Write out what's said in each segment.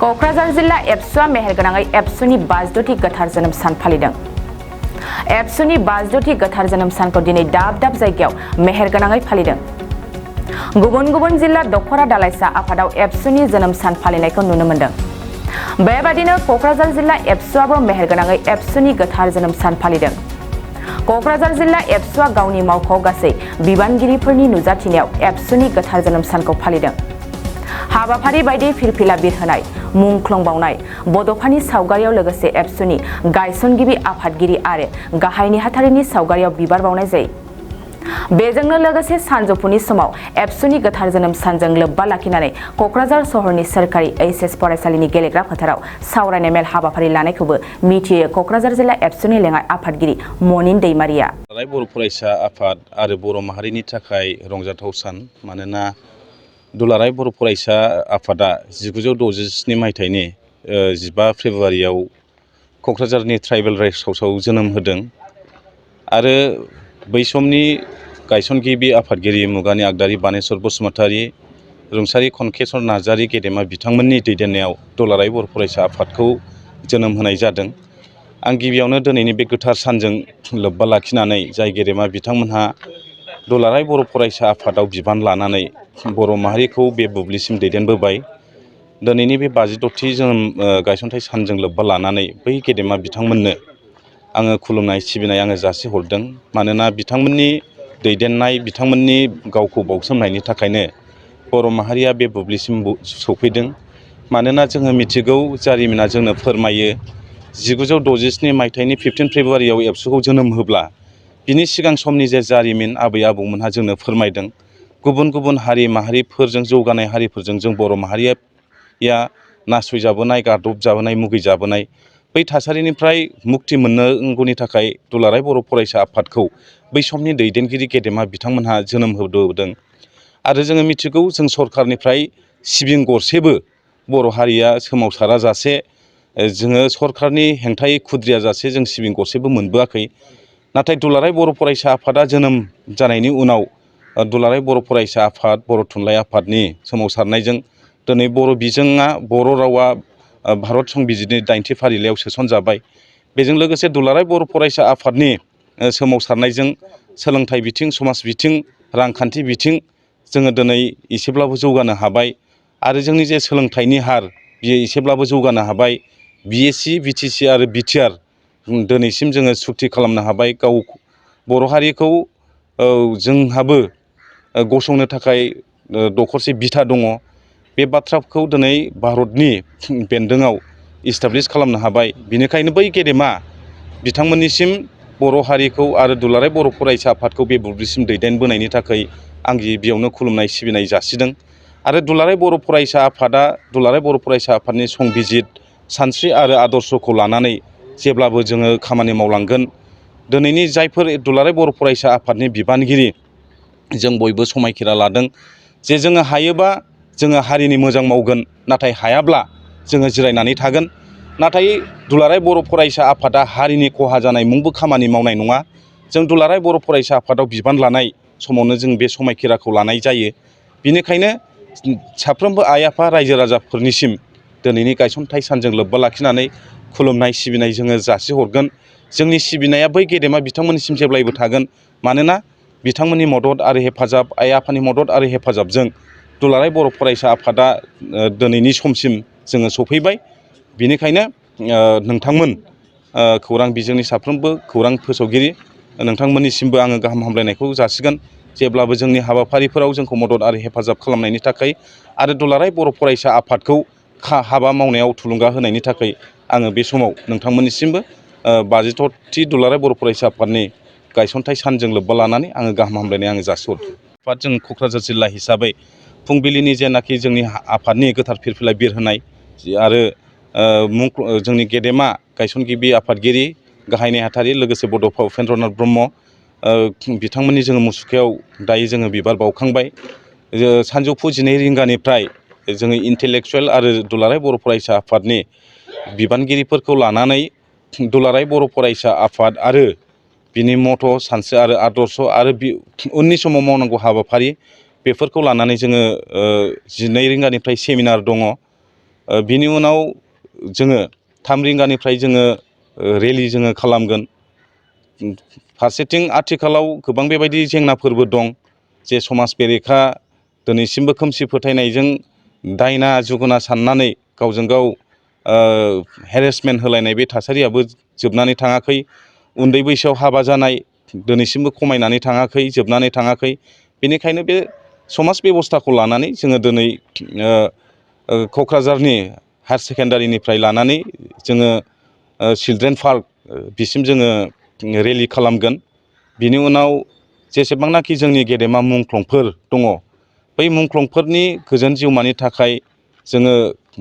क'क्राझार जिल्ला एबसुआ मेहेरगोनाङै एबसुनि 52थि गोथार जोनोम सान फालिदों। एबसुनि 52थि गोथार जोनोम सानखौ दिनै दाब दाब जायगायाव मेहेरगोनाङै फालिदों। गुबुन गुबुन जिल्ला दखरा दालाइसा आफादाव एबसुनि जोनोम सान फालिनायखौ नुनो मोन्दों। बेबादिनो क'क्राझार जिल्ला एबसुआबो मेहेरगोनाङै एबसुनि गोथार जोनोम सान फालिदों। क'क्राझार जिल्ला एबसुआ गावनि मावख'आव गासै बिबानगिरिफोरनि नुजाथिनायाव एबसुनि गोथार जोनोम सानखौ फालिदों। हाबाफारि बायदि फिरफिला बिरहोनाय, मुंख्लं बावनाय, बड'फानि सावगारियाव लोगोसे एबसुनि गायसनगिरि आफादगिरि आरो गाहाय नेहाथारिनि सावगारियाव बिबार बावनाय जायो। बेजोंनो लोगोसे सानजौफुनि समाव एबसुनि गोथार जोनोम सानजों लोब्बा लाखिनानै क'क्राझार सहरनि सोरखारि एइचएस फरायसालिनि गेलेग्रा फोथाराव सावरायनाय मेल हाबाफारि लानायखौबो मिथियो क'क्राझार जिल्ला एबसुनि लेङाइ आफादगिरि मनिन दैमारिया। बर' फरायसा आफाद आरो बर' माहारिनि थाखाय रंजाथाव सान। मानोना दुलाराय बर' फरायसा आफादा 1967 मायथाइनि 15 फेब्रुवारियाव क'क्राझारनि ट्राइबेल रेस्ट हाउसआव जोनोम होदों आरो बै समनि गायसनगिरि आफादगिरि मुगानि आगदारि बानेश्वर बसुमतारी, रुंसारि खनकेसर नार्जारी गेदेमा बिथांमोननि दैदेननायाव दुलाराय बर' फरायसा आफादखौ जोनोम होनाय जादों। आं गिबियावनो दिनैनि बे गोथार सानजों लोब्बा लाखिनानै जाय गेदेमा बिथांमोनहा दुलाराय बर' फरायसा आफादाव बिबान लानानै बर' माहारिखौ बे बुब्लिसिम दैदेनबोबाय, दिनैनि बे 52थि जोनोम गायसनथाइ सानजों लोब्बा लानानै बै गेदेमा बिथांमोननो आङो खुलुमनाय सिबिनाय आङो जासिहरदों। मानोना बिथांमोननि दैदेननाय, बिथांमोननि गावखौ बाउसोमनायनि थाखायनो बर' माहारिया बे बुब्लिसिम सौफैदों। मानोना जोङो मिथिगौ, जारिमिना जोंनो फोरमायो, 1967 मायथाइनि 15 फेब्रुवारियाव एबसुखौ जोनोम होब्ला बिनि सिगां समनि जे जारिमिन आबै आबौमोनहा जोंनो फोरमायदों, गुबुन गुबुन हारि माहारिफोरजों, जौगानाय हारिफोरजों जों बर' माहारिया नासयजाबोनाय, गादबजाबोनाय, मुगैजाबोनाय, बै थासारिनिफ्राय मुक्ति मोननांगौनि थाखाय दुलाराय बर' फरायसा आफादखौ बै समनि दैदेनगिरि गेदेमा बिथांमोनहा जोनोम होबोदों। आरो जोङो मिथिगौ, जों सरखारनिफ्राय सिबिं गरसेबो बर' हारिया सोमावसाराजासे, जोङो सरखारनि हेंथायै खुद्रिया जासे जों सिबिं गरसेबो मोनबोआखै। नाथाय दुलाराय बर' फरायसा आफादा जोनोम जानायनि उनाव दुलाराय बर' फरायसा आफाद, बर' थुनलाइ आफादनि सोमावसारनायजों दिनै बर' बिजोङा, बर' रावा भारत संबिजिरनि 8थि फारिलाइयाव सोसनजाबाय। बेजों लोगोसे दुलाराय बर' फरायसा आफादनि सोमावसारनायजों सोलोंथाइ बिथिं, समाज बिथिं, रांखान्थि बिथिं जोङो दिनै एसेब्लाबो जौगानो हाबाय। आरो जोंनि जे सोलोंथाइनि हार, बियो एसेब्लाबो जौगानो हाबाय। बिएससि, बिटिसि आरो बिटिआर दिनैसिम जोङो सुक्ति खालामनो हाबाय। गाव बर' हारिखौ जोंहाबो गसंनो थाखाय दखरसे बिथा दङ। बे बाथ्राखौ दिनै भारतनि बेन्दोङाव इस्टाब्लिस खालामनो हाबाय। बेनिखायनो बै गेदेमा बिथांमोननिसिम बर' हारिखौ आरो दुलाराय बर' फरायसा आफादखौ बे बुब्लिसिम दैदेनबोनायनि थाखाय आं गिबियावनो खुलुमनाय सिबिनाय जासिदों। आरो दुलाराय बर' फरायसा आफादा, दुलाराय बर' फरायसा आफादनि संबिजित, सानस्रि आरो आदर्शखौ लानानै जेब्लाबो जोङो खामानि मावलांगोन। दिनैनि जायफोर दुलाराय बर' फरायसा आफादनि बिबानगिरि, जों बयबो समायखिरा लादों जे जोङो हायोबा जोङो हारिनि मोजां मावगोन, नाथाय हायाब्ला जोङो जिरायनानै थागोन। नाथाय दुलाराय बर' फरायसा आफादा हारिनि खहा जानाय मुंबो खामानि मावनाय नङा। जों दुलाराय बर' फरायसा आफादाव बिबान लानाय समावनो जों बे समायखिराखौ लानाय जायो। बेनिखायनो साफ्रोमबो आइ आफा, रायजो राजाफोरनिसिम दिनैनि गायसनथाइ सानजों लोब्बा लाखिनानै खुलुमनाय सिबिनाय जोङो जासिहरगोन। जोंनि सिबिनाया बै गेदेमा बिथांमोननिसिम जेब्लायबो थागोन। मानोना बिथांमोननि मदद आरो हेफाजाब, आइ आफानि मदद आरो हेफाजाबजों दुलाराय बर' फरायसा आफादा दिनैनि समसिम जोङो सफैबाय। बेनिखायनो नोंथांमोन खौरां बिजोंनि साफ्रोमबो खौरां फोसावगिरि, नोंथांमोननिसिमबो आङो गाहाम हामलायनायखौ जासिगोन। जेब्लाबो जोंनि हाबाफारिफोराव जोंखौ मदद आरो हेफाजाब खालामनायनि थाखाय आरो दुलाराय बर' फरायसा आफादखौ हाबा मावनायाव थुलुंगा होनायनि थाखाय आङो बे समाव नोंथांमोननिसिमबो 52थि दुलाराय बर' फरायसा आफादनि गायसनथाइ सानजों लोब्बा लानानै आङो गाहाम हामलायनाय आङो जासिहरदों। आफाद जों क'क्राझार जिल्ला हिसाबै फुंबिलिनि जेनाखि जोंनि आफादनि गोथार फिरफिला बिरहोनाय आरो जोंनि गेदेमा गायसनगिरि आफादगिरि, गाहाय नेहाथारि, लोगोसे बड'फा उपेन्द्रनाथ ब्रह्म बिथांमोननि जोङो मुसुखायाव दायो जोङो बिबार बावखांबाय। सानजौफु 12 रिंगानिफ्राय जोङो इन्टेलेक्सुवेल आरो दुलाराय बर' फरायसा आफादनि बिबानगिरिफोरखौ लानानै दुलाराय बर' फरायसा आफाद आरो बिनि मथ', सानस्रि आरो आदर्श आरो उननि समाव मावनांगौ हाबाफारि, बेफोरखौ लानानै जोङो 12 रिंगानिफ्राय सेमिनार दङ। बिनि उनाव जोङो 3 रिंगानिफ्राय जोङो रेलि जोङो खालामगोन। फारसेथिं आथिखालाव गोबां बेबायदि जेंनाफोरबो दं जे समाज बेरेखा दिनैसिमबो खोमसि फोथायनायजों दायना जुगुना साननानै गावजों गाव हेरेसमेन्ट होलायनाय बे थासारियाबो जोबनानै थाङाखै। उन्दै बैसोआव हाबा जानाय दिनैसिमबो खमायनानै थाङाखै, जोबनानै थाङाखै। बेनिखायनो बे समाज बेबस्थाखौ लानानै जोङो दिनै क'क्राझारनि हायार सेकेन्डारिनिफ्राय लानानै जोङो चिलड्रेन पार्क बिसिम जोङो रेलि खालामगोन। बिनि उनाव जेसेबांनाखि जोंनि गेदेमा मुंख्लंफोर दङ, बै मुंख्लंफोरनि गोजोन जिउमानि थाखाय जोङो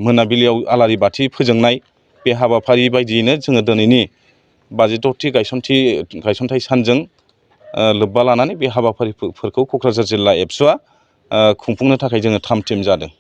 मोनाबिलियाव आलारि बाथि फोजोंनाय बे हाबाफारि बायदियैनो जोङो दिनैनि 56थि गायसनथाइ सानजों लोब्बा लानानै बे हाबाफारिफोरखौ क'क्राझार जिल्ला एबसुआ खुंफुंनो थाखाय जोङो थाम थिम जादों।